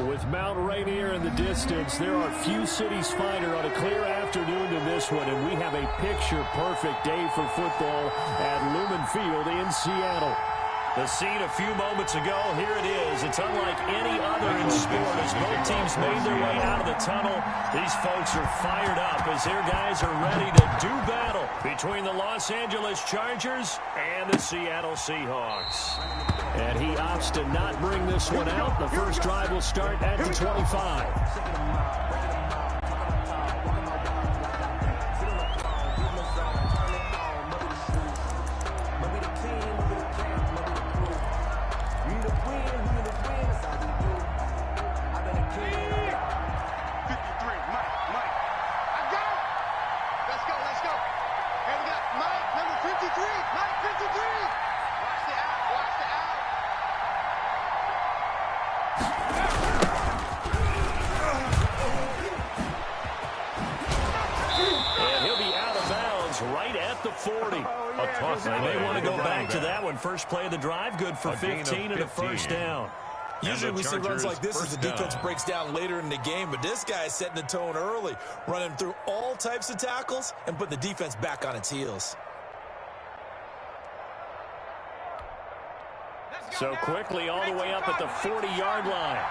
With Mount Rainier in the distance, there are few cities finer on a clear afternoon than this one, and we have a picture-perfect day for football at Lumen Field in Seattle. The scene a few moments ago, here it is. It's unlike any other in sport. As both teams made their way out of the tunnel, these folks are fired up as their guys are ready to do battle between the Los Angeles Chargers and the Seattle Seahawks. And he opts to not bring this one out. The first drive will start at the 25. They may want to go back to that one. First play of the drive, good for 15 and a first down. Usually we see runs like this as the defense breaks down later in the game, but this guy is setting the tone early, running through all types of tackles and putting the defense back on its heels. So quickly all the way up at the 40-yard line.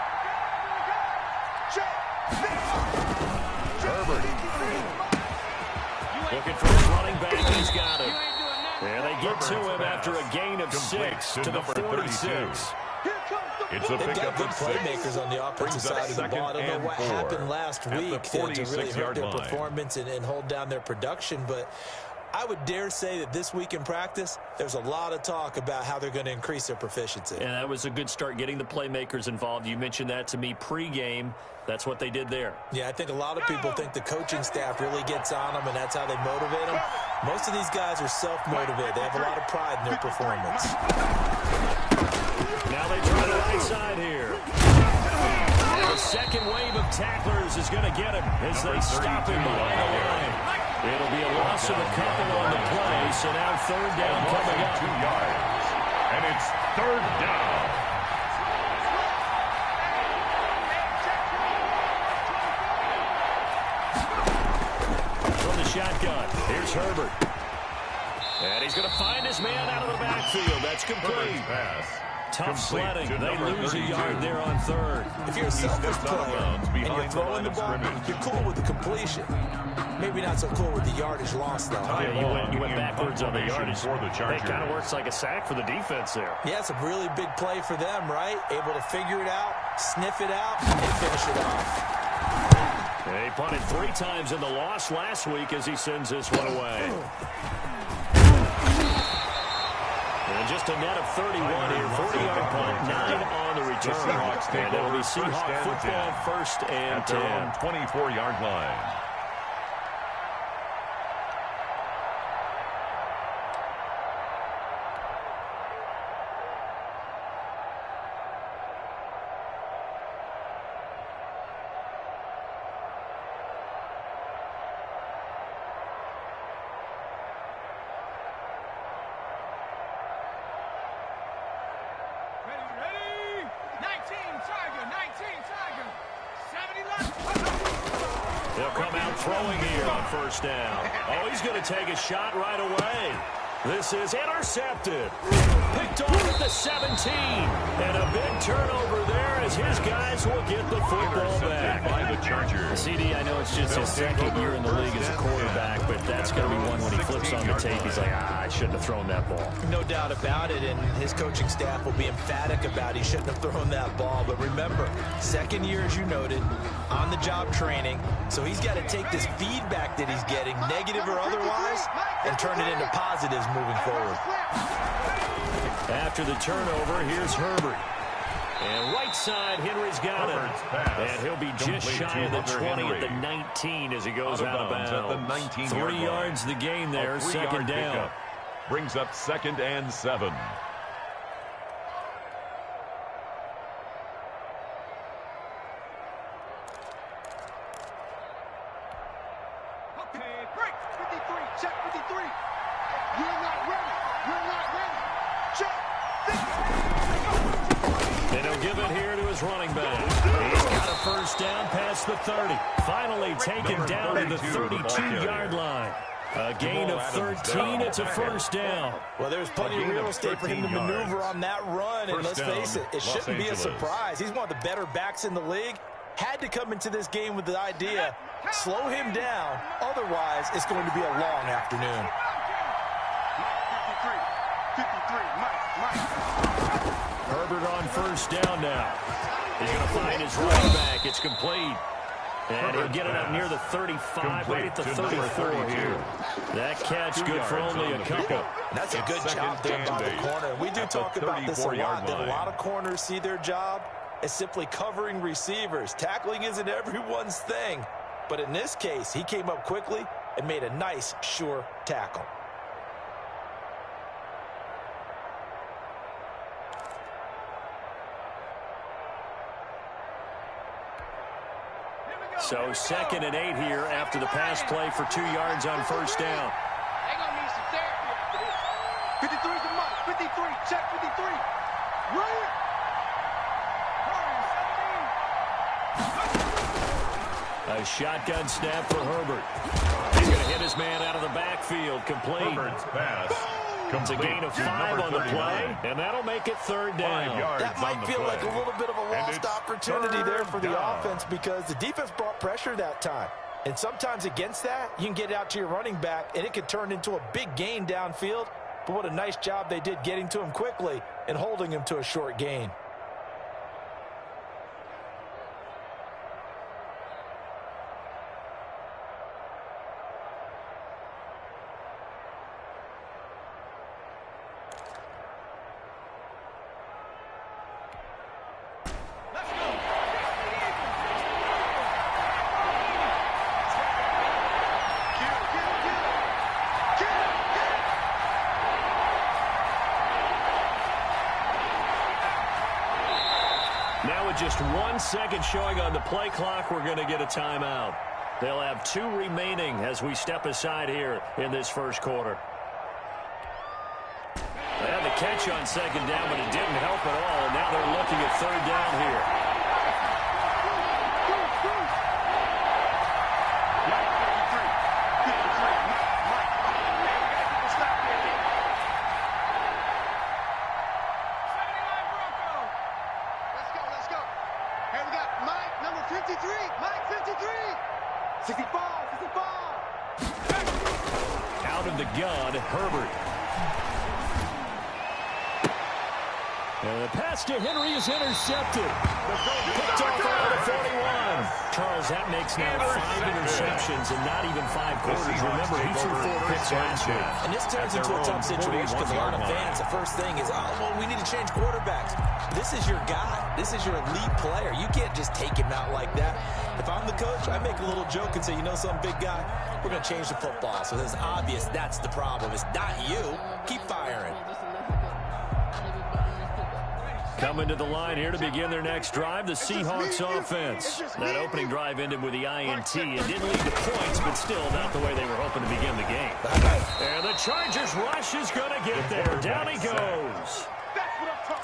Herbert. Looking for his running back. He's got him. And they get to him after a gain of 6 to the 46. They've got good playmakers on the offensive side of the ball. I don't know what happened last week to really hurt their performance and hold down their production, but I would dare say that this week in practice, there's a lot of talk about how they're going to increase their proficiency. And that was a good start, getting the playmakers involved. You mentioned that to me pregame. That's what they did there. Yeah, I think a lot of people think the coaching staff really gets on them, and that's how they motivate them. Most of these guys are self-motivated. They have a lot of pride in their performance. Now they try the right side here. And the second wave of tacklers is going to get him as they stop him behind the line. It'll be a loss of a couple on the play, so now third down coming up. 2 yards. And it's third down. From the shotgun, here's Herbert. And he's going to find his man out of the backfield. That's complete. Tough sledding. They lose a yard there on third. If you're a selfish player and you're throwing the ball, you're cool with the completion. Maybe not so cool with the yardage loss, though. Yeah, you went backwards on the yardage. It kind of works like a sack for the defense there. Yeah, it's a really big play for them, right? Able to figure it out, sniff it out, and finish it off. He punted 3 times in the loss last week as he sends this one away. And just a net of 31 here. 40-yard punt, 9 on the return. And it'll be Seahawk football first and 10. 24-yard line. They'll come out throwing here on first down. Oh, he's going to take a shot right away. This is intercepted. Picked off at the 17. And a big turnover there as his guys will get the football back. By the Chargers. CD, I know it's just his second year in the league as a quarterback, but that's going to be one when he flips on the tape. He's like, I shouldn't have thrown that ball. No doubt about it, and his coaching staff will be emphatic about he shouldn't have thrown that ball. But remember, second year, as you noted, on-the-job training, so he's got to take this feedback that he's getting, negative or otherwise, and turn it into positives moving forward. After the turnover, here's Herbert. And right side, Henry's got it. And he'll be just shy of the 20 at the 19 as he goes out of bounds. 3 yards the gain there, second down. Brings up 2nd and 7. Okay, break. 53, check 53. You're not ready. You're not ready. Check. And he'll give it here to his running back. He's first down past the 30. Finally taken down to the 32-yard line. A gain of 13. It's a first down. Well, there's plenty of real estate for him to maneuver on that run. And let's face it, it shouldn't be a surprise. He's one of the better backs in the league. Had to come into this game with the idea, slow him down. Otherwise, it's going to be a long afternoon. 53, Mike. Herbert on first down now. He's going to find his running back. It's complete. And he'll get it up near the 35, right at the 34 here. That catch good for only a couple. And that's a good job there by the corner. We do talk about this a lot, that a lot of corners see their job as simply covering receivers. Tackling isn't everyone's thing. But in this case, he came up quickly and made a nice, sure tackle. So 2nd and 8 here after the pass play for 2 yards on first down. They're going to need some therapy after this. 53 to Mike. 53. Check 53. Right here. A shotgun snap for Herbert. He's going to hit his man out of the backfield. Complete. Herbert's pass. It's a gain of 5 on the play, and that'll make it 3rd down. That might feel like a little bit of a lost opportunity there for the offense because the defense brought pressure that time. And sometimes against that, you can get it out to your running back, and it could turn into a big gain downfield. But what a nice job they did getting to him quickly and holding him to a short gain. Just 1 second showing on the play clock, we're going to get a timeout. They'll have 2 remaining as we step aside here in this first quarter. They had the catch on 2nd down, but it didn't help at all, and now they're looking at 3rd down here. Out of the gun, Herbert. And the pass to Henry is intercepted. Picked off around the 41. Charles, that makes now 5 interceptions and not even 5 quarters. Remember, he threw 4 picks last year. And this turns into a tough situation because a lot of fans, the first thing is, oh, well, we need to change quarterbacks. This is your guy. This is your elite player. You can't just take him out like that. If I'm the coach, I make a little joke and say, you know something, big guy? We're going to change the football. So it's obvious that's the problem. It's not you. Keep firing. Coming to the line here to begin their next drive, the Seahawks offense. That opening drive ended with the INT. It didn't lead to points, but still not the way they were hoping to begin the game. And the Chargers rush is going to get there. Down he goes.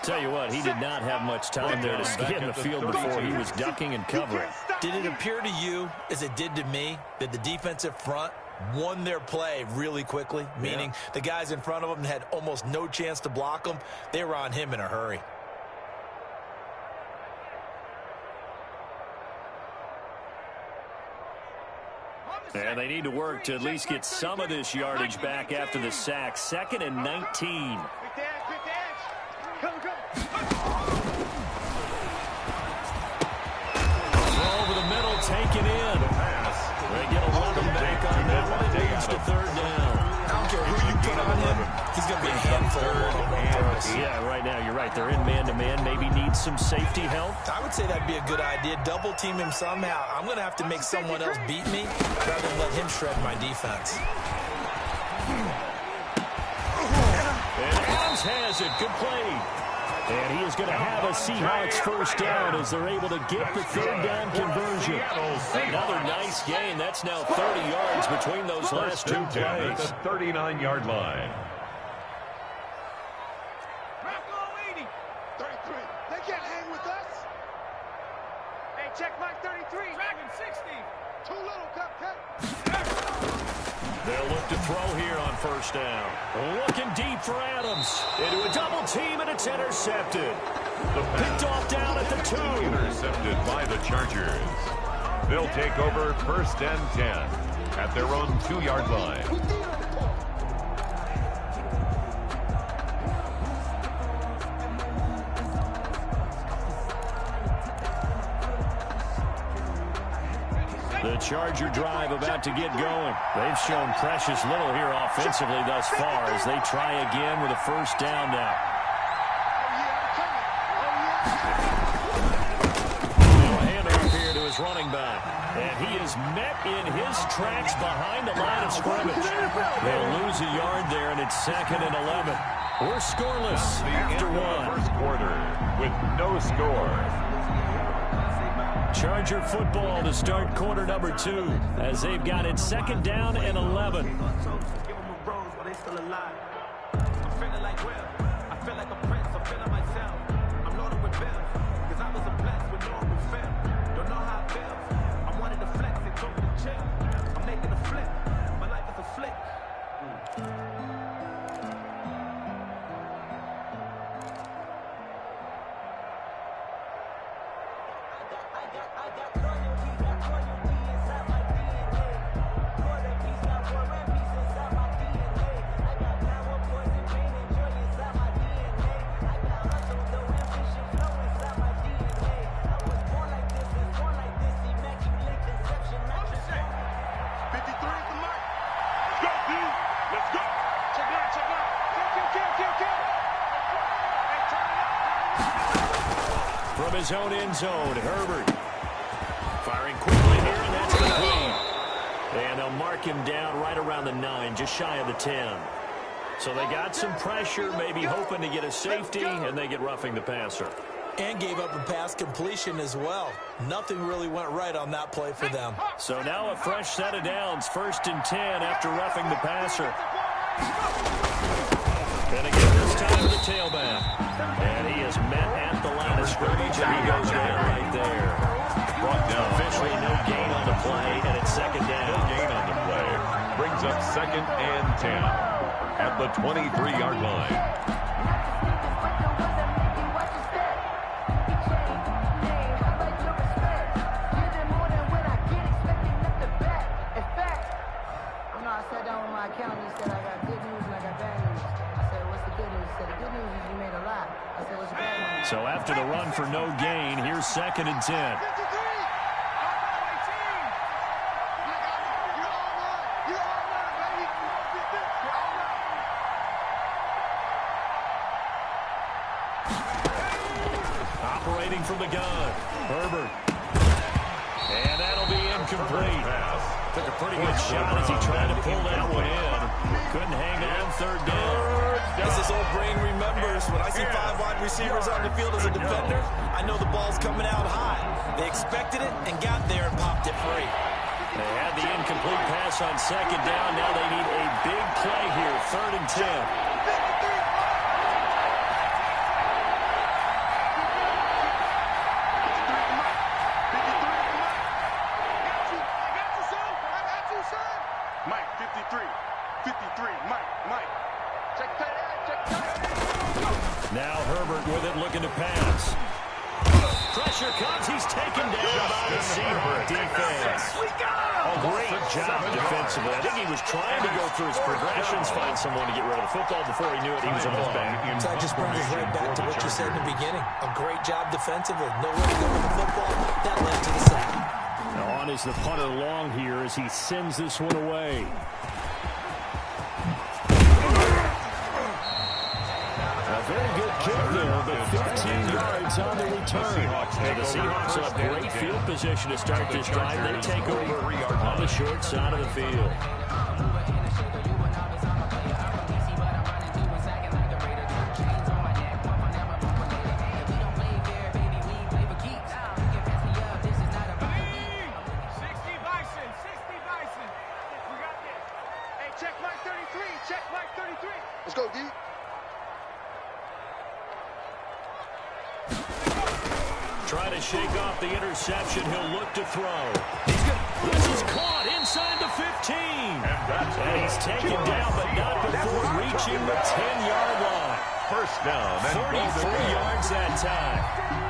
Tell you what, he did not have much time there to get in the field before he was ducking and covering. Did it appear to you, as it did to me, that the defensive front won their play really quickly? Meaning the guys in front of them had almost no chance to block them. They were on him in a hurry. And they need to work to at least get some of this yardage back after the sack. 2nd and 19. Over the middle, taken in. They get 11 back on that one. It leads to 3rd down. I don't care who you put on him. He's going to be a handful for us. Yeah, right now, you're right. They're in man-to-man. Maybe needs some safety help. I would say that'd be a good idea. Double team him somehow. I'm going to have to make someone else beat me rather than let him shred my defense. And Adams has it. Good play. And he is going to have a Seahawks first down as they're able to get the 3rd down conversion. Another nice gain. That's now 30 yards between those last 2 plays. At the 39-yard line. 33. They can't hang with us. Hey, check Mike 33. Dragon 60. Too little, cupcake. They'll look to throw here on first down. Looking deep for Adams. Into a double team, and it's intercepted. Picked off down at the 2. Intercepted by the Chargers. They'll take over first and 10 at their own 2-yard line. The Charger drive about to get going. They've shown precious little here offensively thus far as they try again with a first down now. Now a handoff here to his running back. And he is met in his tracks behind the line of scrimmage. They'll lose a yard there, and it's 2nd and 11. We're scoreless after one. First quarter with no score. Charger football to start quarter number 2 as they've got it 2nd down and 11. Give them a rose while they still alive. I'm feeling like Will. I feel like a prince. I'm feeling myself. I'm loaded with bills because I was a blessed with no one film. Don't know how it feels. I wanted to flex. They told me to chill. I'm making a flip. My life is a flick. From his own end zone, Herbert firing quickly here, and that's complete. And they'll mark him down right around the 9, just shy of the 10. So they got some pressure, maybe hoping to get a safety, and they get roughing the passer. And gave up a pass completion as well. Nothing really went right on that play for them. So now a fresh set of downs, 1st and 10 after roughing the passer. And again this time with the tailback. And he is met at the line of scrimmage, and he goes down right there. Brought down. Officially no gain on the play, and it's 2nd down. No gain on the play. Brings up 2nd and 10 at the 23-yard line. So after the run for no gain, here's 2nd and 10. Operating from the gun, Herbert. And that'll be incomplete. Took a pretty good shot as he tried to pull that one in. Couldn't hang on 3rd down. As his old brain remembers, when I see 5 wide receivers on the field as a defender, I know the ball's coming out high. They expected it and got there and popped it free. They had the incomplete pass on 2nd down. Now they need a big play here, 3rd and 10. Mike, 53, Mike. Check tight end. Now Herbert with it, looking to pass. Pressure comes. He's taken down by the Seahawks defense. A great job defensively. I think he was trying to go through his progressions, find someone to get rid of the football. Before he knew it, he was on his back. So that just brings us right back to what you said in the beginning. A great job defensively. Nowhere to go with the football. That led to the sack. Now on is the punter long here as he sends this one away. A very good kick there, but 15 yards on the return. And the Seahawks have great field position to start this drive. They take over on the short side of the field. Let's go, D. Trying to shake off the interception. He'll look to throw. This is caught inside the 15. And he's taken down, but not before reaching the 10-yard line. First down. 43 yards that time.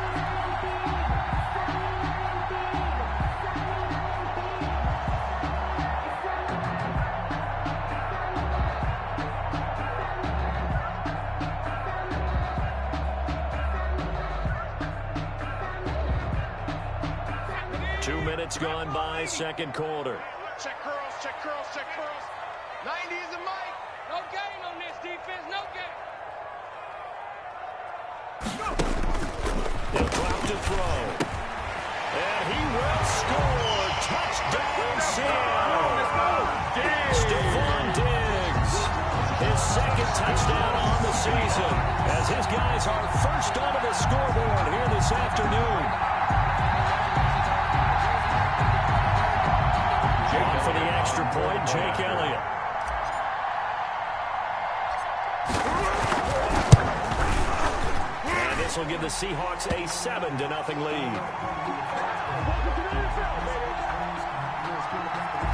2 minutes gone by, second quarter. Check curls, check curls, check curls. 90 is a mic. No gain on this defense, no gain. He'll drop to throw. And he will score. Touchdown, Seattle. Stephon Diggs. His second touchdown on the season as his guys are first onto the scoreboard here this afternoon. On for the extra point, Jake Elliott. And this will give the Seahawks a 7-0 lead.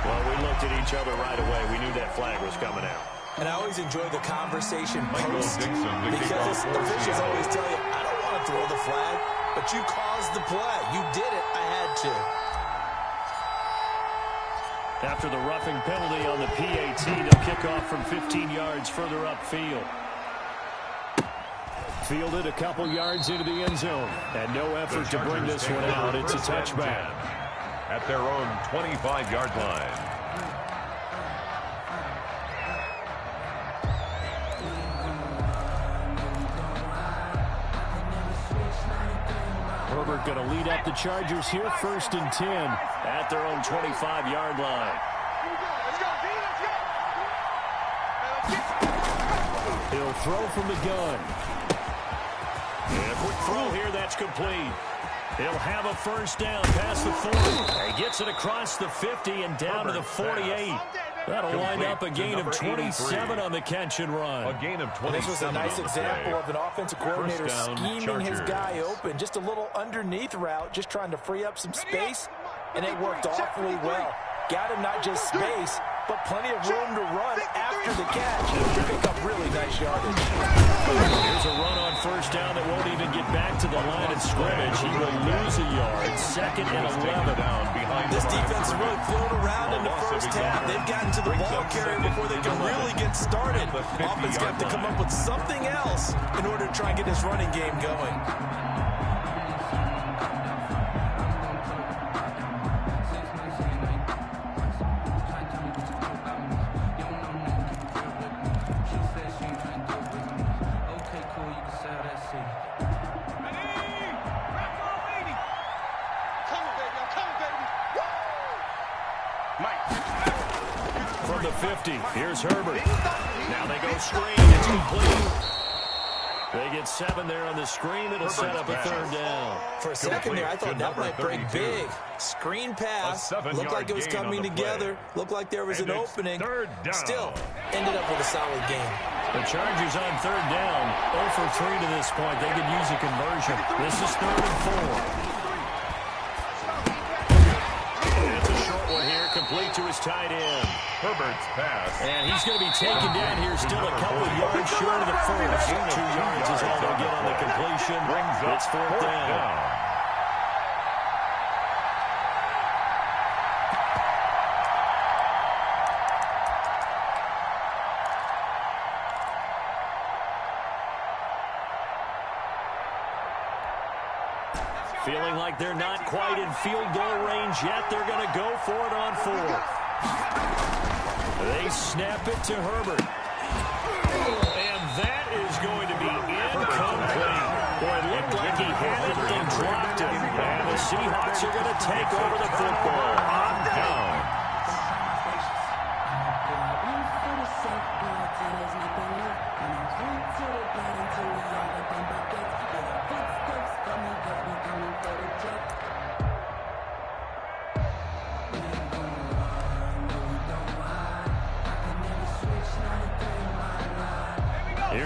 Well, we looked at each other right away. We knew that flag was coming out. And I always enjoy the conversation post because officials always tell you, I don't want to throw the flag, but you caused the play. You did it. I had to. After the roughing penalty on the PAT, they'll kick off from 15 yards further upfield. Fielded a couple yards into the end zone. And no effort to bring this one out. It's a touchback. At their own 25-yard line. Herbert going to lead up the Chargers here, 1st and 10 at their own 25-yard line. He'll throw from the gun. And a quick throw here, that's complete. He'll have a first down past the 40. He gets it across the 50 and down to the 48. That'll wind up a gain of 27 on the catch and run. A gain of 27. This was a nice example of an offensive coordinator scheming his guy open. Just a little underneath route, just trying to free up some space, and it worked awfully well. Got him not just space, but plenty of room to run after the catch to pick up really nice yardage. Here's a run on first down that won't even get back to the line of scrimmage. He will lose a yard. 2nd and 11. This defense has really flown around in the first half. They've gotten to the ball carrier before they can really get started. Offense got to come up with something else in order to try and get this running game going. From the 50, here's Herbert. Now they go screen. It's complete. They get 7 there on the screen. It'll set up a 3rd down. For a second there, I thought that might break big. Screen pass. Looked like it was coming together. Looked like there was an opening. Still, ended up with a solid game. The Chargers on 3rd down. 0 for 3 to this point. They could use a conversion. This is 3rd and 4. Complete to his tight end. Herbert's pass. And he's going to be taken down here, still a couple of yards short of the first. 2 yards is all they'll get on the completion. It's 4th down. Feeling like they're not quite in field goal range yet. They're going to go for it on 4th. They snap it to Herbert. And that is going to be incomplete. Boy, it looked like he had it and dropped it. And the Seahawks are going to take over the football on down.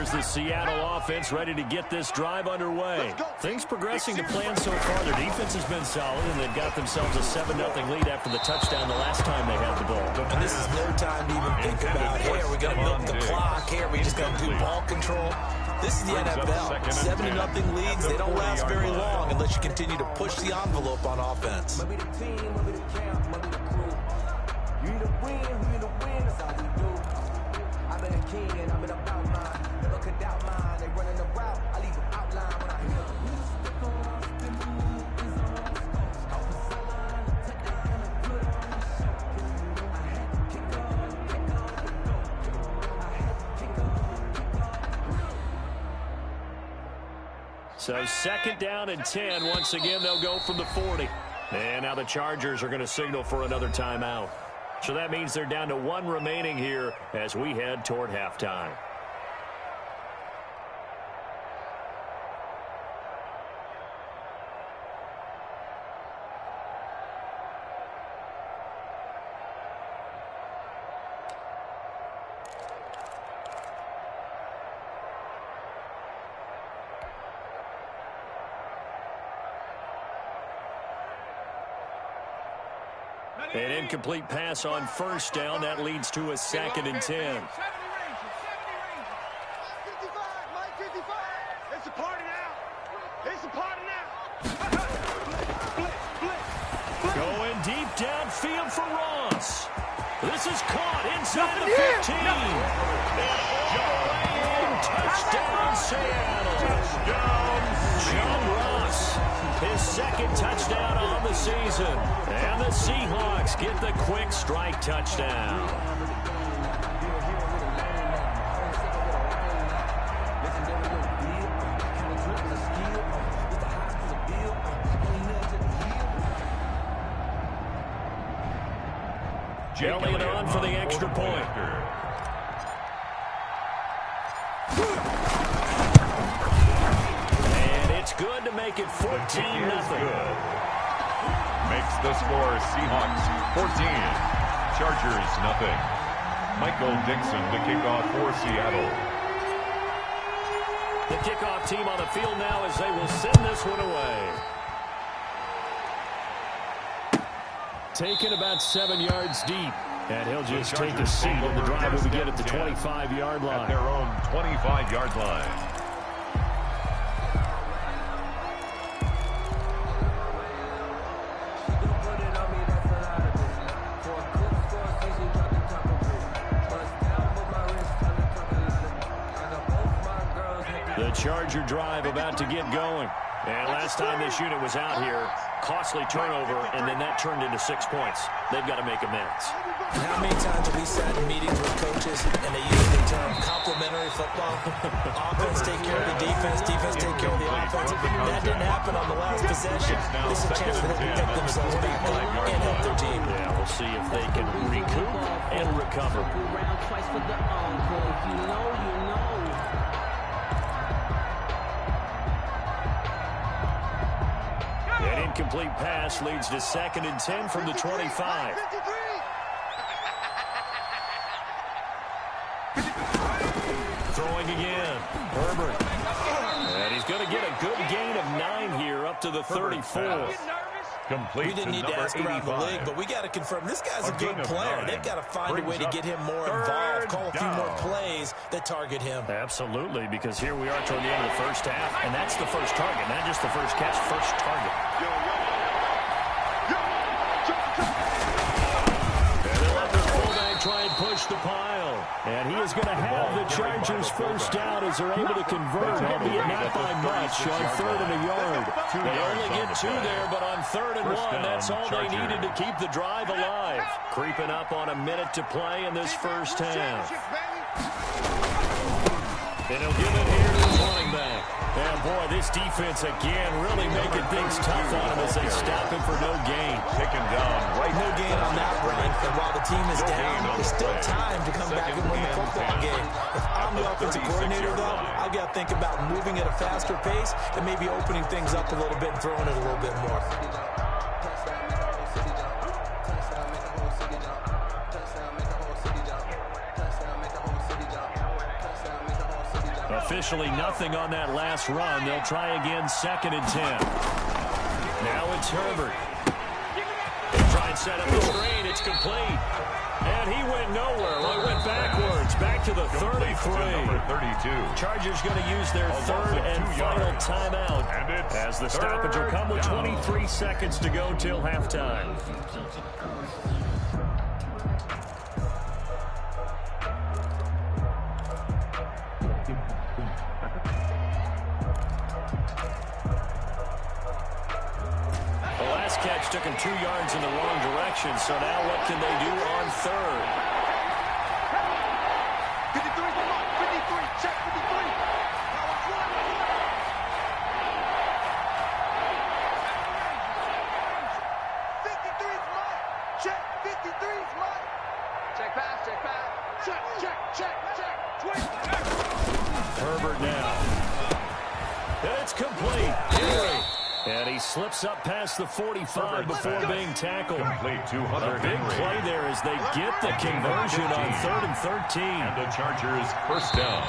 here's the Seattle offense ready to get this drive underway. Things progressing to plan so far. Their defense has been solid, and they've got themselves a 7-0 lead after the touchdown the last time they had the ball. And this is no time to even think about, hey, are we going to milk the clock? Hey, are we just going to do ball control? This is the NFL. 7-0 leads, they don't last very long unless you continue to push the envelope on offense. So 2nd down and 10. Once again, they'll go from the 40. And now the Chargers are going to signal for another timeout. So that means they're down to 1 remaining here as we head toward halftime. An incomplete pass on 1st down. That leads to a 2nd and 10. 55, Mike 55. It's a party now. It's a party now. Going deep downfield for Ross. This is caught inside the 15. Touchdown, Seattle. John Ross, his 2nd touchdown on the season. And the Seahawks get the quick strike touchdown. Elliott on for the extra point. And it's good to make it 14-0. Makes the score Seahawks 14, Chargers nothing. Michael Dixon to kick off for Seattle. The kickoff team on the field now as they will send this one away. Taken about 7 yards deep. And he'll just take a seat in the drive when we get at the 25-yard line. At their own 25-yard line. The Charger drive about to get going. And last time this unit was out here, costly turnover, and then that turned into 6 points. They've got to make amends. How many times have we sat in meetings with coaches and they use the term complementary football? Offense take care of the defense, defense take care of the offense. That didn't happen on the last possession. This is a chance for them to pick themselves back up and help their team. Yeah, we'll see if they can recoup and recover. An incomplete pass leads to 2nd and 10 from the 25. Throwing again. Herbert. And he's going to get a good gain of 9 here up to the 34. Complete we didn't need to ask around the league, but we got to confirm this guy's a good player. They've got to find a way to get him more involved, call a few more plays that target him. Absolutely, because here we are toward the end of the first half, and that's the first target, not just the first catch, first target. And they'll let the fullback try and push the pile. And he is going to have the Chargers first down as they're able to convert, albeit not by much, on 3rd and a yard. They only get 2 there, but on 3rd and 1, that's all they needed to keep the drive alive. Creeping up on a minute to play in this first half. And he'll give it here to his running back. And boy, this defense again really making things tough on him as they stop him for no gain. Taken down right. No gain on that run. And while the team is down, there's still time to come back and win the football game. If I'm the offensive coordinator, though, I've got to think about moving at a faster pace and maybe opening things up a little bit and throwing it a little bit more. A Officially nothing on that last run. They'll try again, 2nd and 10. Now it's Herbert. They try and set up the screen. It's complete. And he went nowhere. Well, he went backwards. Back to the 33. Number 32. Chargers going to use their third and final timeout. As the stoppage will come with 23 seconds to go till halftime. The last catch took him 2 yards in the wrong direction, so now what can they do on third? 53 is the mark. 53. Check 53. Now it's one. 53 is mine. Check. 53 is mine. Check pass. Check pass. Check. Check. Check. Check. Twist. Check. Herbert now. And it's complete. Henry. And he slips up past the 45 before being tackled. Complete 200. A big play there as they get the conversion on 3rd and 13. And the Chargers first down.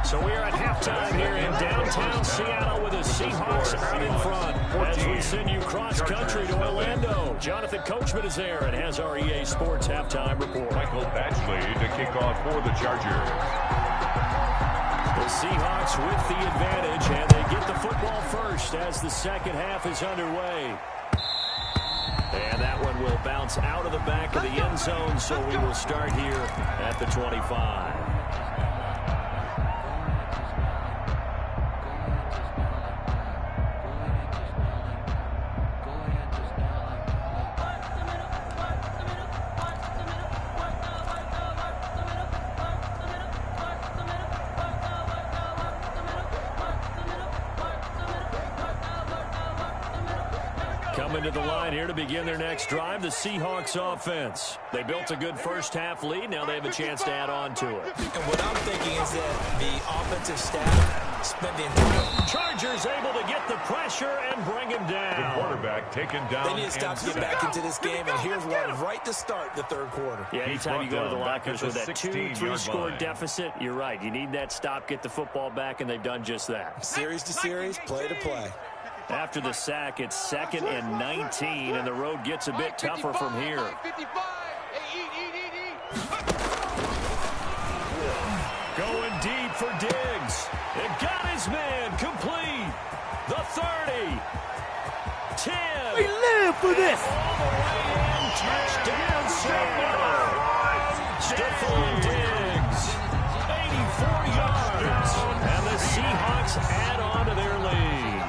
So we are at halftime here in downtown Seattle with the Seahawks out in front. As we send you cross-country to Orlando, Jonathan Coachman is there and has our EA Sports halftime report. Michael Batchley to kick off for the Chargers. The Seahawks with the advantage, and they get the football first as the second half is underway. And that one will bounce out of the back of the end zone, so we will start here at the 25. Coming to the line here to begin their next drive, the Seahawks offense. They built a good first-half lead. Now they have a chance to add on to it. And what I'm thinking is that the offensive staff spent the entire... Chargers able to get the pressure and bring him down. The quarterback taken down. They need to stop to get back into this game, and here's one right to start the third quarter. Yeah, anytime you go to the lockers with that 2-3 score line. deficit, you're right. You need that stop, get the football back, and they've done just that. Series to series, play to play. After the sack, it's 2nd and 19, and the road gets a bit tougher from here. 55. Hey, eat. Going deep for Diggs. It got his man complete. The 30. 10. We live for this. All the way in. Touchdown, Seattle. Stephon Diggs. 84 yards. And the Seahawks add on to their lead.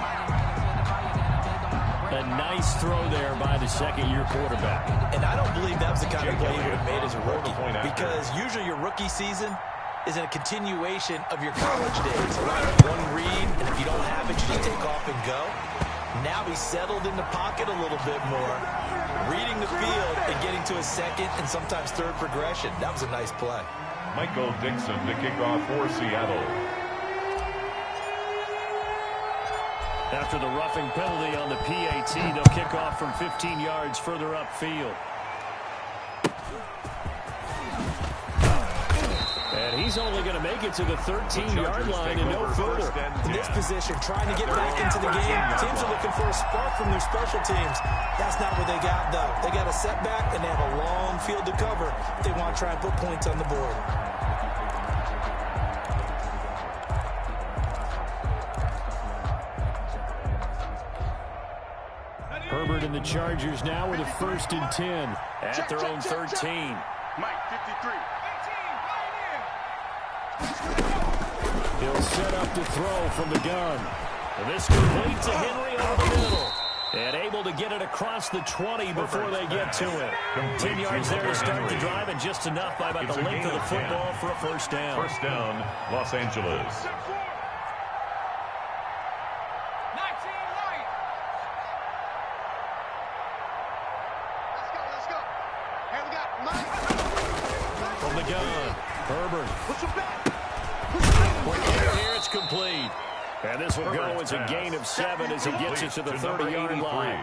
A nice throw there by the second-year quarterback. And I don't believe that was the kind of play he would have made as a rookie, because usually your rookie season is a continuation of your college days. Right? One read, and if you don't have it, you just take off and go. Now he's settled in the pocket a little bit more, reading the field and getting to a second and sometimes third progression. That was a nice play. Michael Dixon to kick off for Seattle. After the roughing penalty on the PAT, they'll kick off from 15 yards further upfield. And he's only going to make it to the 13-yard line and no further. In this position, trying to get back into the game, teams are looking for a spark from their special teams. That's not what they got, though. They got a setback, and they have a long field to cover if they want to try and put points on the board. Herbert and the Chargers now with a 1st and 10 at their own 13. Mike, 53. He'll set up to throw from the gun. And this complete to Henry over the middle. And able to get it across the 20 before they get to it. 10 yards there to start the drive, and just enough by about the length of the football for a first down. First down, Los Angeles. From the gun, Herbert. Here it's complete. And this will go as a gain of 7 as he gets it to the 30-yard line.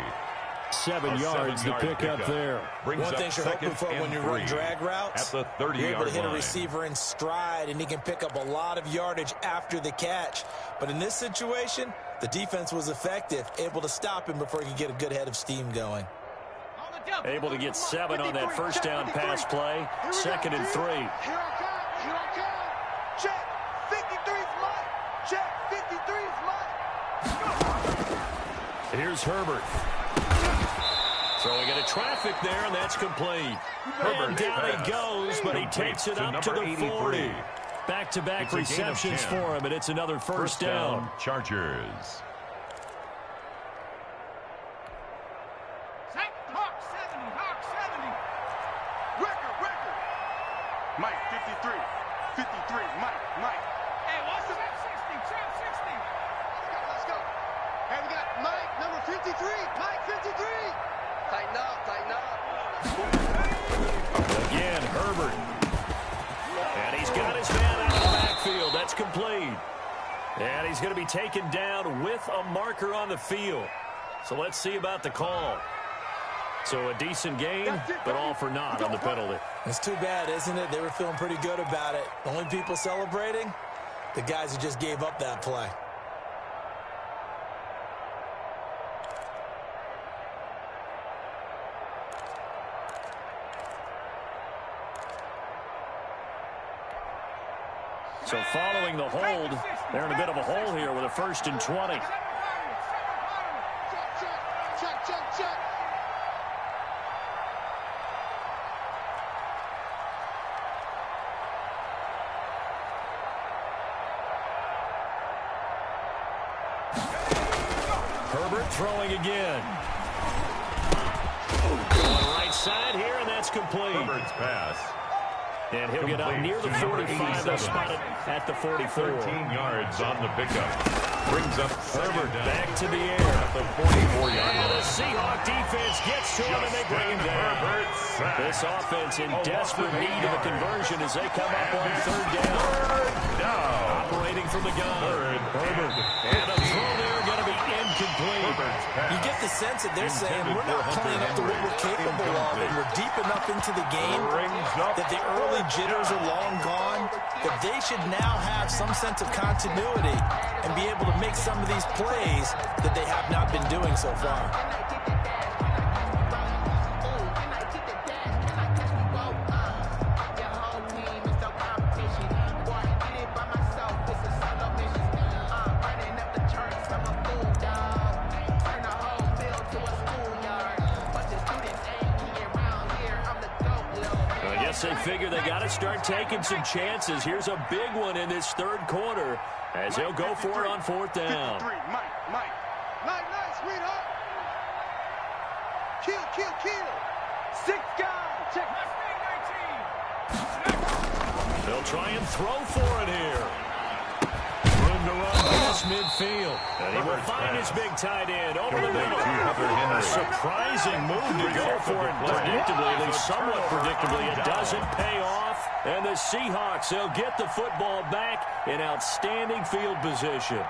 7 yards to pick up there. One thing you're hoping for when you run drag routes, at the 30-yard you're able to hit a line. receiver in stride, and he can pick up a lot of yardage after the catch. But in this situation, the defense was effective, able to stop him before he could get a good head of steam going. Able to get 7 on that first down pass play. 2nd and 3. Here I come. Here I come. Check. 53's mine. Check. 53's mine. Here's Herbert. Throwing into traffic there, and that's complete. And down he goes, but he takes it up to the 40. Back-to-back receptions for him, and it's another first down. Chargers. Mike, 53. 53. Mike. Hey, what's the 60? Trap 60. Let's go. Hey, we got Mike, number 53. Mike, 53. Tighten up. Again, Herbert. And he's got his man out of the backfield. That's complete. And he's going to be taken down with a marker on the field. So let's see about the call. So a decent gain, but all for naught on the penalty. It's too bad, isn't it? They were feeling pretty good about it. The only people celebrating, the guys who just gave up that play. So following the hold, they're in a bit of a hole here with a 1st and 20. Check. Herbert throwing again. On the right side here, and that's complete. Herbert's pass. And he'll get up near the 45. They'll spot it at the 44. 13 yards on the pickup. Brings up Herbert back to the air. at the 44-yard And the line. Seahawk defense gets to him, and they bring him down. This offense in desperate need of a conversion as they come up on 3rd down. Operating from the gun. Herbert. And a throw there going to be incomplete. You get the sense that they're saying we're not playing up to what we're capable of, and we're deep enough into the game that the early jitters are long gone, that they should now have some sense of continuity and be able to make some of these plays that they have not been doing so far. They figure they got to start taking some chances. Here's a big one in this 3rd quarter as they'll go for it on 4th down. 53. Mike. Nice, sweetheart. Kill. 6 guys. Check. They'll try and throw for it here. Room to run past midfield. And he will find his big tight end over the middle. A surprising move to go for it predictably, at least somewhat predictably. It doesn't pay off. And the Seahawks, they'll get the football back in outstanding field position.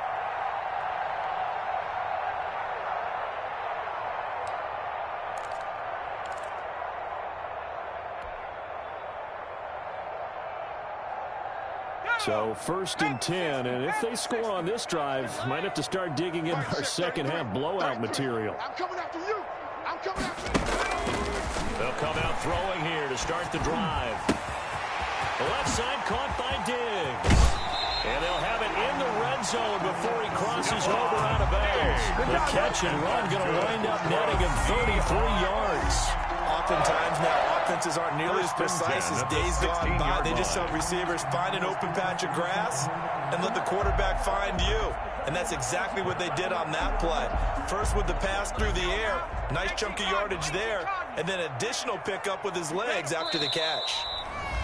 So 1st and 10, and if they score on this drive, might have to start digging in our second half blowout material. I'm coming after you. They'll come out throwing here to start the drive. The left side caught by Diggs. And they'll have it in the red zone before he crosses over out of bounds. The catch and run going to wind up netting him 33 yards. Oftentimes now, offenses aren't nearly as precise as days gone by. They just tell receivers, find an open patch of grass and let the quarterback find you. And that's exactly what they did on that play. First with the pass through the air, nice chunk of yardage there, and then additional pickup with his legs after the catch.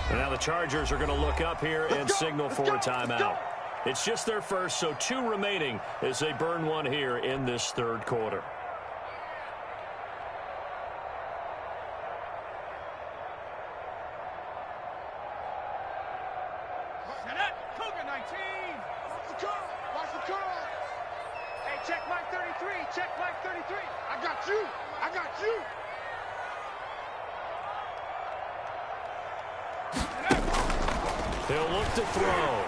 And now the Chargers are going to look up here and signal for a timeout. It's just their first, so 2 remaining as they burn one here in this 3rd quarter. Watch the curl. Hey, check Mike 33. check flag 33. I got you. I got you. They'll look to throw.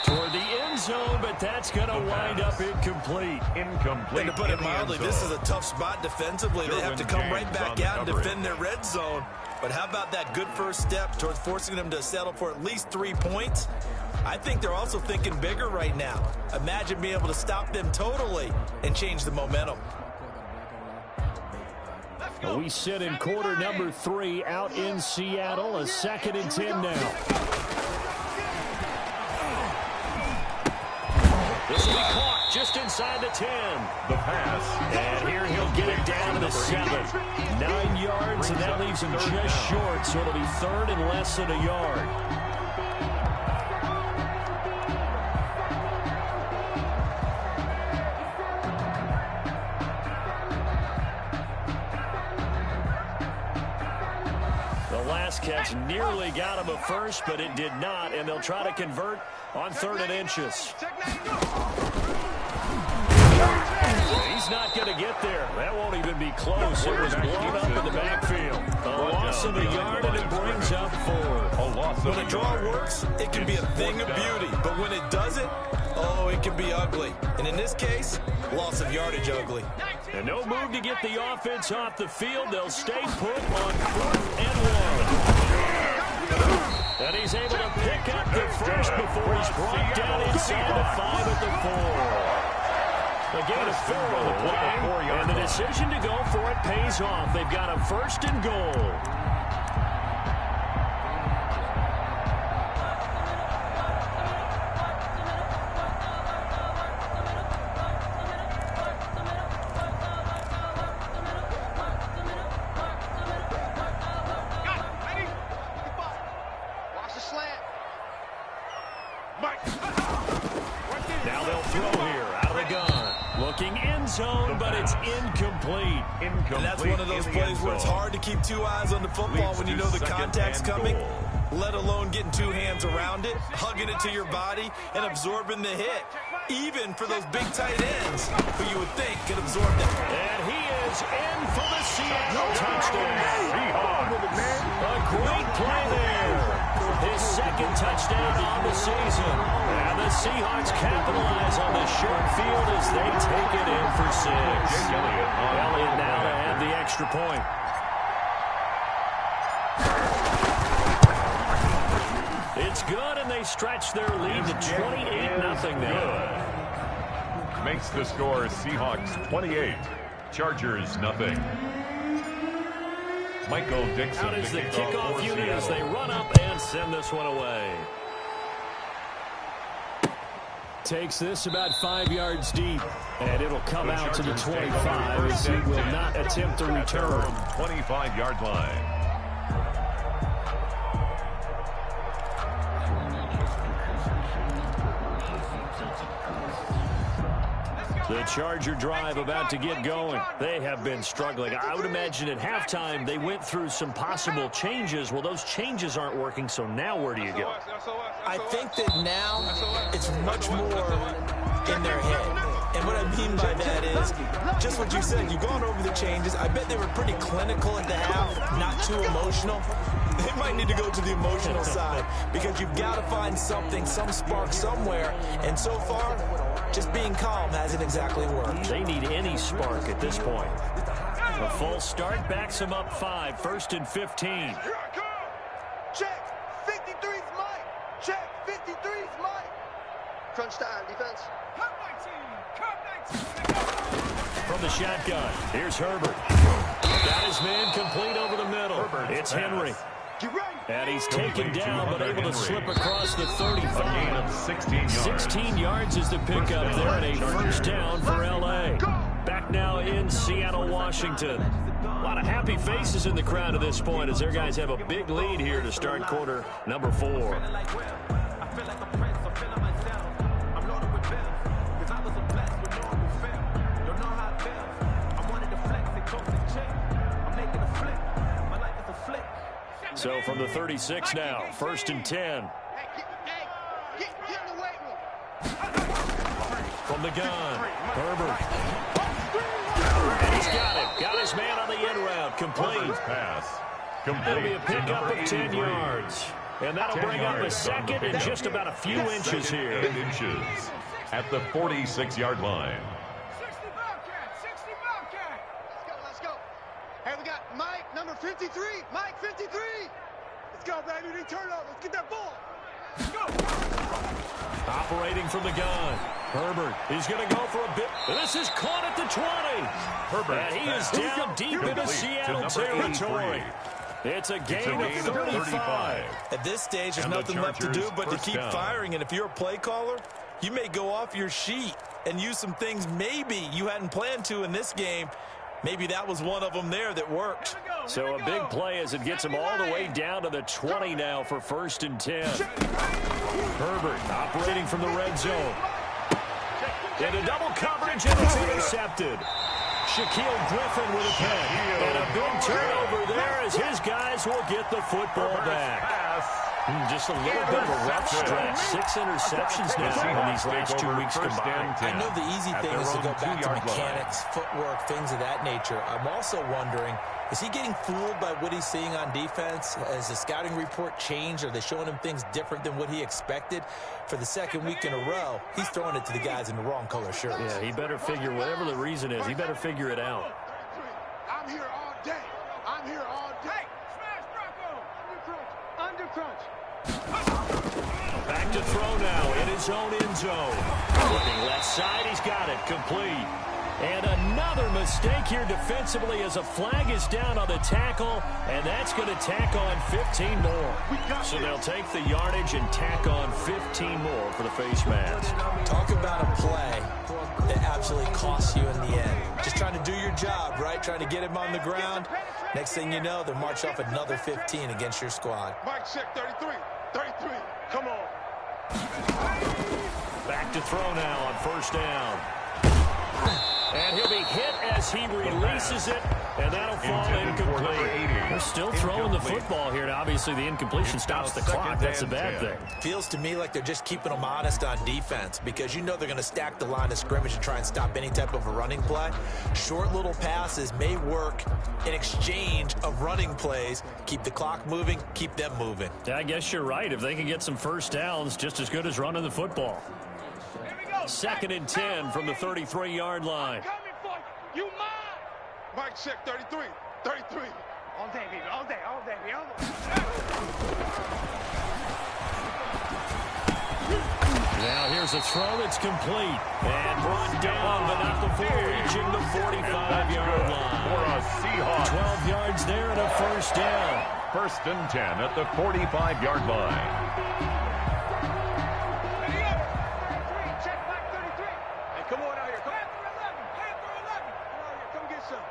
Toward the end zone, but that's going to wind up incomplete. Incomplete. And to put it mildly, this is a tough spot defensively. They have to come right back out and defend their red zone. But how about that good first step towards forcing them to settle for at least 3 points? I think they're also thinking bigger right now. Imagine being able to stop them totally and change the momentum. We sit in quarter number 3 out in Seattle. A 2nd and 10 now. This will be caught just inside the 10. The pass. And here he'll get it down to the 7. 9 yards, and that leaves him just short, so it'll be 3rd and less than a yard. Catch nearly got him a first, but it did not, and they'll try to convert on 3rd and inches. He's not going to get there. That won't even be close. It was blown up in the backfield. A loss of a yard, and it brings up 4. When a draw works, it can be a thing of beauty, but when it doesn't, oh, it can be ugly. And in this case, loss of yardage ugly. And no move to get the offense off the field. They'll stay put on 4th and 1. And he's able to pick up the first before he's brought down inside the 5 at the 4. A gain of 4 on the play, and the decision to go for it pays off. They've got a 1st and goal. Now they'll throw here out of the gun. Looking end zone, but it's incomplete. And that's one of those plays where it's hard to keep 2 eyes on the football when you know the contact's coming, let alone getting 2 hands around it, hugging it to your body, and absorbing the hit. Even for those big tight ends, who you would think could absorb that. And he is in for the Seattle touchdown. A great play there. His 2nd touchdown on the season. And the Seahawks capitalize on the short field as they take it in for 6. Elliott now to have the extra point. It's good, and they stretch their lead to 28-0 now. Makes the score Seahawks 28, Chargers 0. Michael Dixon. Out is the kickoff unit as they run up and send this one away. Takes this about 5 yards deep, and it'll come out to the 25 as he will not attempt to return. 25-yard line. The Charger drive about to get going. They have been struggling. I would imagine at halftime they went through some possible changes. Well, those changes aren't working, so now where do you go? I think that now it's much more in their head. And what I mean by that is just what you said. You've gone over the changes. I bet they were pretty clinical at the half, not too emotional. They might need to go to the emotional side because you've got to find something, some spark somewhere. And so far, just being calm hasn't exactly worked. They need any spark at this point. A false start backs them up 5, 1st and 15. Here I come. Check. 53's Mike. Check. 53's Mike. Crunch time, defense. Cut 19. From the shotgun, here's Herbert. Got his man complete over the middle. It's Henry. Get ready. And he's taken down, but able to slip across the 35. A gain of 16 yards. 16 yards is the pickup there, and a first down for L.A. Back now in Seattle, Washington. A lot of happy faces in the crowd at this point as their guys have a big lead here to start quarter number 4. So from the 36 now, 1st and 10. Hey, get in the weight room. From the gun, Herbert. And he's got it. Got his man on the in route. Complete. Pass. That'll be a pickup of 10 yards. And that'll bring up a second and just about a few inches here. Inches at the 46-yard line. 60 Bobcat, 60 Bobcat. Let's go. Hey, we got Mike, number 53. Mike, 53. Let's go, baby. We turn over. Let's get that ball. Let's go. Operating from the gun. Herbert, he's going to go for a bit. This is caught at the 20. Herbert, and he is down deep into Seattle territory. It's a gain of 35. At this stage, there's nothing left to do but to keep firing. And if you're a play caller, you may go off your sheet and use some things maybe you hadn't planned to in this game. Maybe that was one of them there that worked. So a big play as it gets him all the way down to the 20 now for 1st and 10. Herbert operating from the red zone. Into double coverage, and it's intercepted. Shaquille Griffin with a catch. And a big turnover there as his guys will get the football back. Just a little bit of a rough stretch. 6 interceptions now in these last 2 weeks combined. I know the easy thing is to go back to mechanics, footwork, things of that nature. I'm also wondering, is he getting fooled by what he's seeing on defense? Has the scouting report changed? Are they showing him things different than what he expected? For the 2nd week in a row, he's throwing it to the guys in the wrong color shirts. Yeah, he better figure, whatever the reason is, he better figure it out. I'm here all day. I'm here all day. Smash Bronco. Under crunch. Back to throw now in his own end zone. Looking left side, he's got it. Complete. And another mistake here defensively as a flag is down on the tackle, and that's going to tack on 15 more. So they'll take the yardage and tack on 15 more for the face mask. Talk about a play that absolutely costs you in the end. Just trying to do your job, right? Trying to get him on the ground. Next thing you know, they'll march off another 15 against your squad. Mike check 33. 33. Come on. Back to throw now on 1st down. And he'll be hit as he releases it, and that'll fall incomplete. They're still throwing the football here, and obviously the incompletion stops the clock. That's a bad thing. Feels to me like they're just keeping them honest on defense because you know they're going to stack the line of scrimmage and try and stop any type of a running play. Short little passes may work in exchange of running plays. Keep the clock moving, keep them moving. I guess you're right. If they can get some first downs, just as good as running the football. 2nd and 10 from the 33-yard line. Coming for you. You mine. Mike check 33. 33. All day, baby. All day. All day, baby. All day. Now here's a throw that's complete. And brought down, but not before reaching the 45-yard line. For a Seahawks. 12 yards there and a 1st down. 1st and 10 at the 45-yard line. Come on out here. Come Panther 11. Panther 11. on here. Come get some.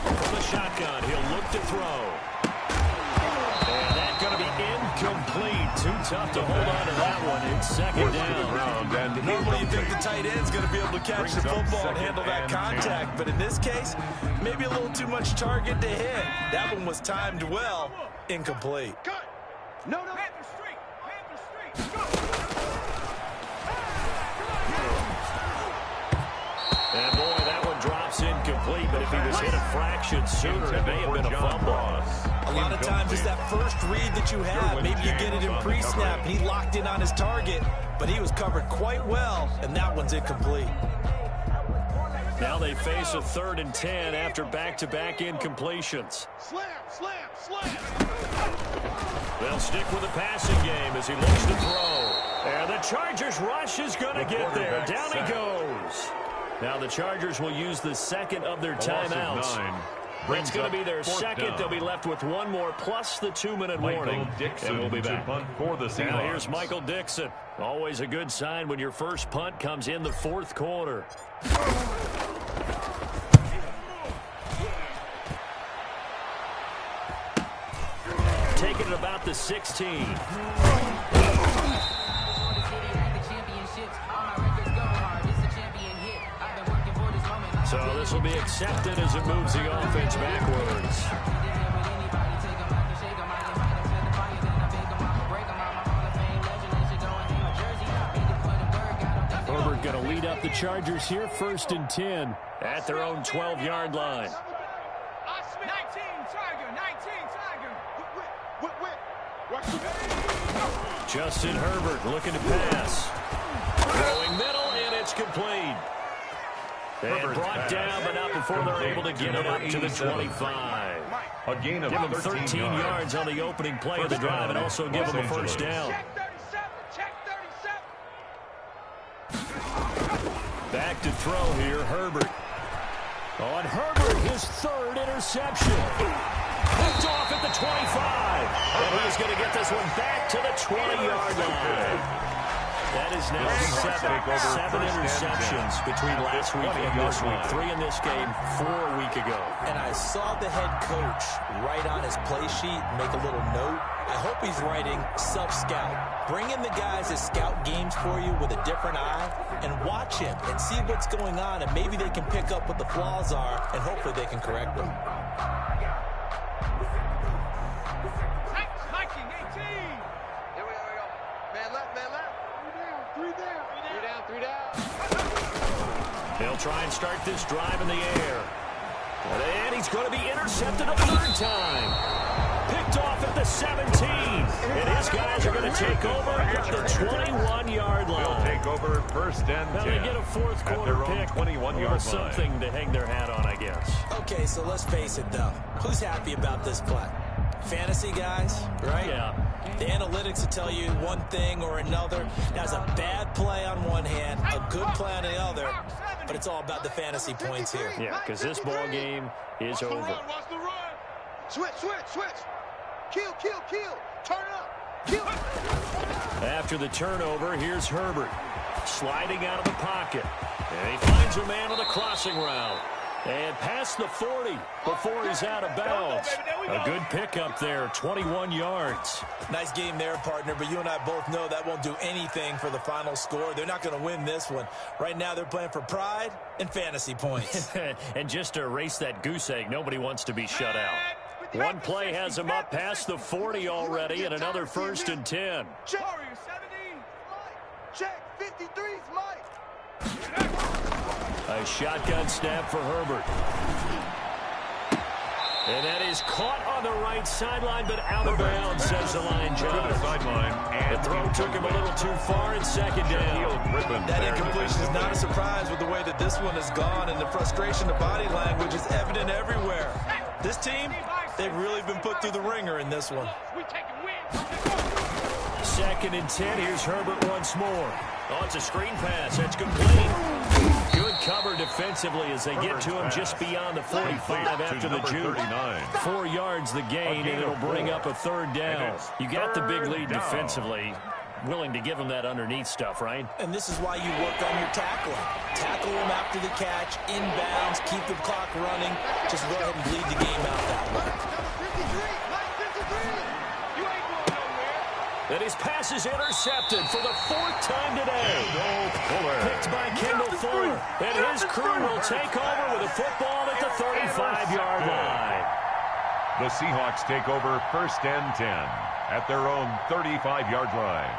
From the shotgun, he'll look to throw. And that's going to be incomplete. Too tough to hold on to that one. It's 2nd down. Normally you think the tight end's going to be able to catch the football and handle that contact, but in this case, maybe a little too much target to hit. That one was timed well. Incomplete. Cut. No. Panther Street. Panther Street. Go. And boy, that one drops incomplete, but if he was hit a fraction sooner, it may have been a fumble. A lot of times it's that first read that you have. Maybe you get it in pre-snap, and he locked in on his target, but he was covered quite well, and that one's incomplete. Now they face a 3rd and 10 after back-to-back incompletions. Slam. They'll stick with the passing game as he looks to throw. And the Chargers rush is going to get there. Down he goes. Now the Chargers will use the 2nd of their timeouts. It's going to be their 2nd. They'll be left with 1 more plus the 2-minute warning. And we'll be back. Now here's Michael Dixon. Always a good sign when your first punt comes in the 4th quarter. Taking it about the 16. So this will be accepted as it moves the offense backwards. That'll lead up the Chargers here, 1st and 10 at their own 12-yard line. 19 Tiger, 19 Tiger. Justin Herbert looking to pass. Throwing middle, and it's complete. And brought down, but not before they're able to get it up to the 25. A gain of Give them 13 yards on the opening play of the drive and also give them a first down. Check 37. Back to throw here, Herbert. On Herbert, his 3rd interception. Picked off at the 25. And he's going to get this one back to the 20-yard line. That is now 7 interceptions between last week and this week. 3 in this game, 4 a week ago. And I saw the head coach write on his play sheet, make a little note. I hope he's writing self-scout. Bring in the guys that scout games for you with a different eye and watch him and see what's going on, and maybe they can pick up what the flaws are, and hopefully they can correct them. Hiking 18. Here we go. Man left. Three down. They'll try and start this drive in the air. And he's going to be intercepted a 3rd time. Picked off at the 17. And his guys are going to take over at the 21-yard line. They'll take over 1st and 10. Now they get a 4th quarter pick. 21-yard line. Something to hang their hat on, I guess. Okay, so let's face it, though. Who's happy about this play? Fantasy guys, right? Yeah. The analytics will tell you one thing or another. Now, it's a bad play on one hand, a good play on the other, but it's all about the fantasy points here. Yeah, because this ball game is over. Watch the run. Switch. Kill. Turn up. Kill. After the turnover, here's Herbert. Sliding out of the pocket. And he finds a man on the crossing route. And past the 40 before he's out of bounds. A good pickup there, 21 yards. Nice game there, partner, but you and I both know that won't do anything for the final score. They're not going to win this one. Right now, they're playing for pride and fantasy points. And just to erase that goose egg, nobody wants to be shut out. One play has him up past the 40 already, and another 1st and 10. Check 53's Mike. A shotgun snap for Herbert. And that is caught on the right sideline, but out of bounds, says the line judge. The throw took him a little too far in 2nd down. That incompletion is not a surprise with the way that this one has gone, and the frustration of body language is evident everywhere. This team, they've really been put through the ringer in this one. 2nd and 10. Here's Herbert once more. Oh, it's a screen pass. That's complete. Good cover defensively as they get to him just beyond the 45 after the juke. 4 yards the gain, and it'll bring up a 3rd down. You got the big lead defensively. Willing to give him that underneath stuff, right? And this is why you work on your tackling. Tackle him after the catch, inbounds, keep the clock running. Just go ahead and bleed the game out that way. And his pass is intercepted for the 4th time today. Picked by Kendall Fuller. And his crew will take over with a football at the 35-yard line. The Seahawks take over 1st and 10 at their own 35-yard line.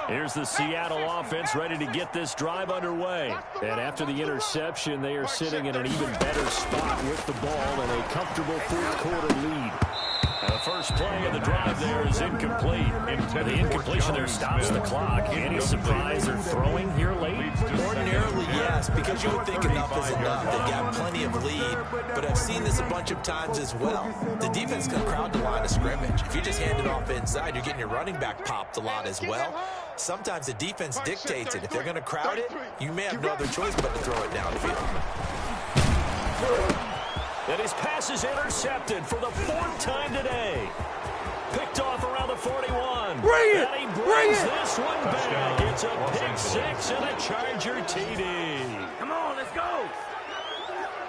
Here's the Seattle offense ready to get this drive underway. And after the interception, they are sitting in an even better spot with the ball and a comfortable 4th quarter lead. And the first play of the drive there is incomplete. The incompletion there stops the clock. Any surprise they're throwing here late? Ordinarily, yes, because you would think enough is enough. They've got plenty of lead, but I've seen this a bunch of times as well. The defense can crowd the line of scrimmage. If you just hand it off inside, you're getting your running back popped a lot as well. Sometimes the defense dictates it. If they're going to crowd it, you may have no other choice but to throw it downfield. And his pass is intercepted for the 4th time today. Picked off around the 41. And he brings this one back. It's a pick 6 and a Charger TD. Come on, let's go.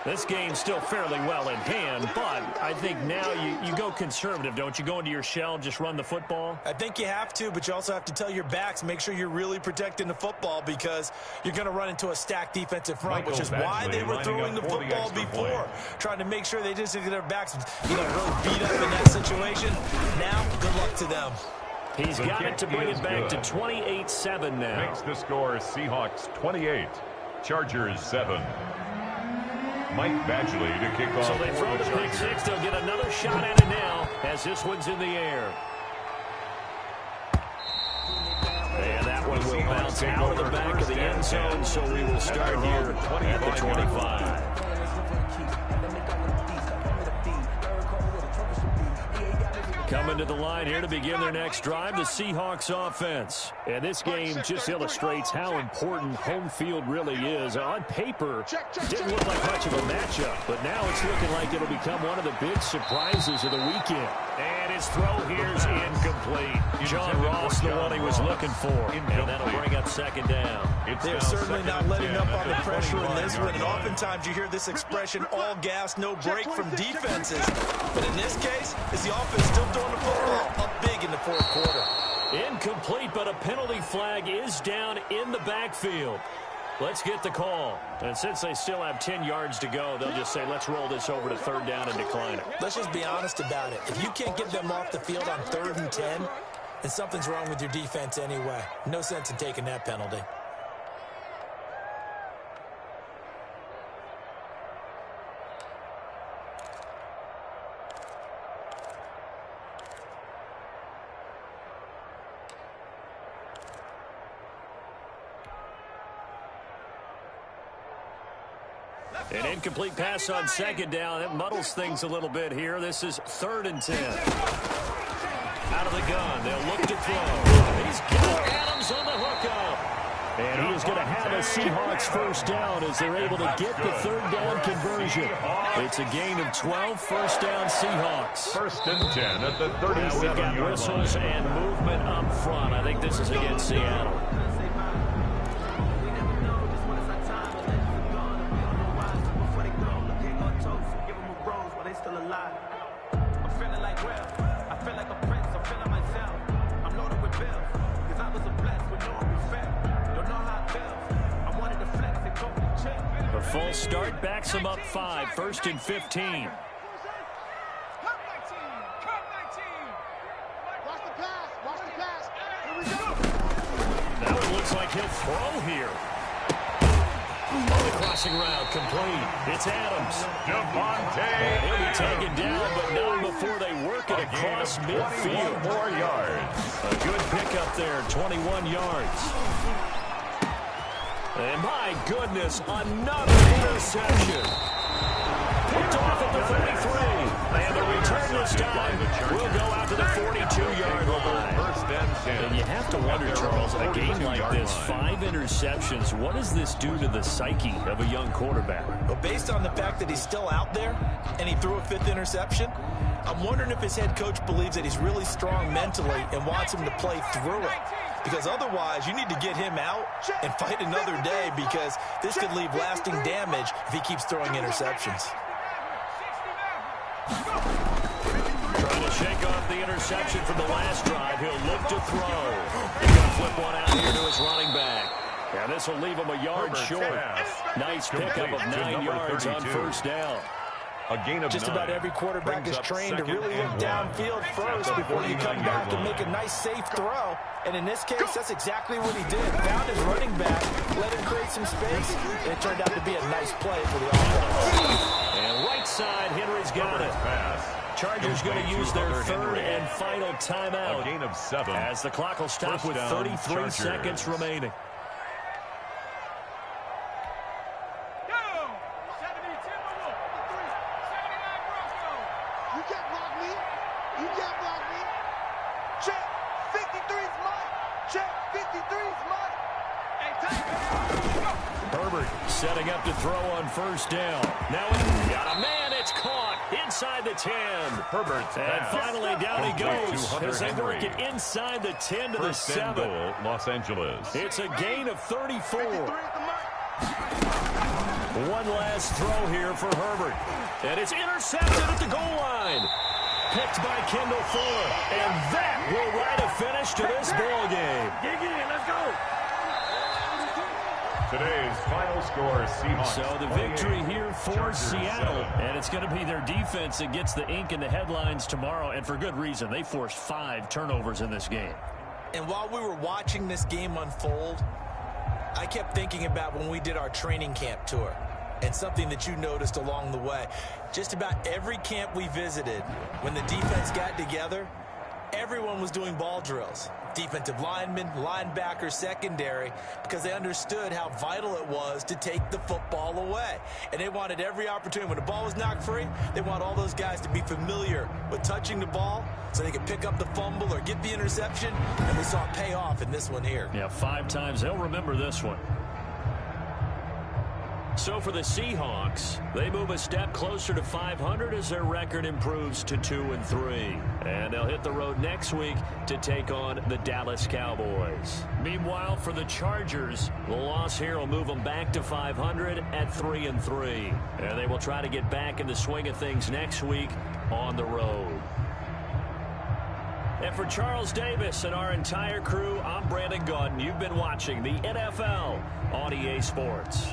This game's still fairly well in hand, but I think now you go conservative, don't you? Go into your shell, just run the football? I think you have to, but you also have to tell your backs, make sure you're really protecting the football because you're going to run into a stacked defensive front, which is why they were throwing the football before, trying to make sure they just get their backs really beat up in that situation. Now, good luck to them. He's got it to bring it back to 28-7 now. Makes the score Seahawks 28, Chargers 7. Mike Badgley to kick off. So they throw the pick six. They'll get another shot at it now as this one's in the air. And that one will bounce out of the back of the end zone, so we will start here at the 25. Coming to the line here to begin their next drive, the Seahawks offense. And this game just illustrates how important home field really is. On paper, didn't look like much of a matchup, but now it's looking like it'll become one of the big surprises of the weekend. And his throw here's incomplete. John Ross, the one he was looking for. And that'll bring up second down. They're certainly not letting up on the pressure in this one, and oftentimes you hear this expression, all gas, no break from defenses. But in this case, is the offense still throwing the football up big in the fourth quarter? Incomplete, but a penalty flag is down in the backfield. Let's get the call. And since they still have 10 yards to go, they'll just say, let's roll this over to third down and decline it. Let's just be honest about it. If you can't get them off the field on 3rd and 10, then something's wrong with your defense anyway. No sense in taking that penalty. An incomplete pass on second down. That muddles things a little bit here. This is 3rd and 10. Out of the gun. They'll look to throw. He's got Adams on the hookup. And he is going to have a Seahawks first down as they're able to get the third down conversion. It's a gain of 12, first down Seahawks. 1st and 10 at the 37-yard line. We've got whistles and movement up front. I think this is against Seattle. The full start backs him up 5, 1st and 15. That one looks like he'll throw here. Oh, the crossing route complete. It's Adams. Devontae. He'll be taken down, but not before they work it across midfield. 21 more yards. A good pickup there, 21 yards. And my goodness, another interception. Picked off at the 33. And the return this time will go out to the 42-yard line. 1st and 10. And you have to wonder, Charles, in a game like this, 5 interceptions, what does this do to the psyche of a young quarterback? Well, based on the fact that he's still out there and he threw a 5th interception, I'm wondering if his head coach believes that he's really strong mentally and wants him to play through it. Because otherwise, you need to get him out and fight another day, because this could leave lasting damage if he keeps throwing interceptions. Trying to shake off the interception from the last drive. He'll look to throw. He's going to flip one out here to his running back. And this will leave him a yard short. Nice pickup of 9 yards on first down. A gain of Just 9. about every quarterback is trained to really look downfield first before you come back and make a nice, safe throw. And in this case, that's exactly what he did. Found his running back, let him create some space, and it turned out to be a nice play for the offense. And right side, Henry's got it. Chargers going to use their 3rd and final timeout. A gain of 7. As the clock will stop with 33 seconds remaining. Setting up to throw on first down. Now he's got a man. It's caught inside the 10. Herbert's and pass. finally down he goes as they Henry. work it inside the 10 to the 7. Goal, Los Angeles. It's a gain of 34. One last throw here for Herbert. And it's intercepted at the goal line. Picked by Kendall Fuller. And that will write a finish to this ball game. Dig in, let's go. Today's final score, Seahawks. So the victory here for Chargers Seattle. 7. And it's going to be their defense that gets the ink in the headlines tomorrow. And for good reason. They forced 5 turnovers in this game. And while we were watching this game unfold, I kept thinking about when we did our training camp tour. And something that you noticed along the way. Just about every camp we visited, when the defense got together, everyone was doing ball drills. Defensive linemen, linebackers, secondary, because they understood how vital it was to take the football away. And they wanted every opportunity. When the ball was knocked free, they want all those guys to be familiar with touching the ball so they could pick up the fumble or get the interception. And we saw it pay off in this one here. Yeah, 5 times. They'll remember this one. So for the Seahawks, they move a step closer to 500 as their record improves to 2-3. And they'll hit the road next week to take on the Dallas Cowboys. Meanwhile, for the Chargers, the loss here will move them back to 500 at 3-3. And they will try to get back in the swing of things next week on the road. And for Charles Davis and our entire crew, I'm Brandon Gaudin. You've been watching the NFL on EA Sports.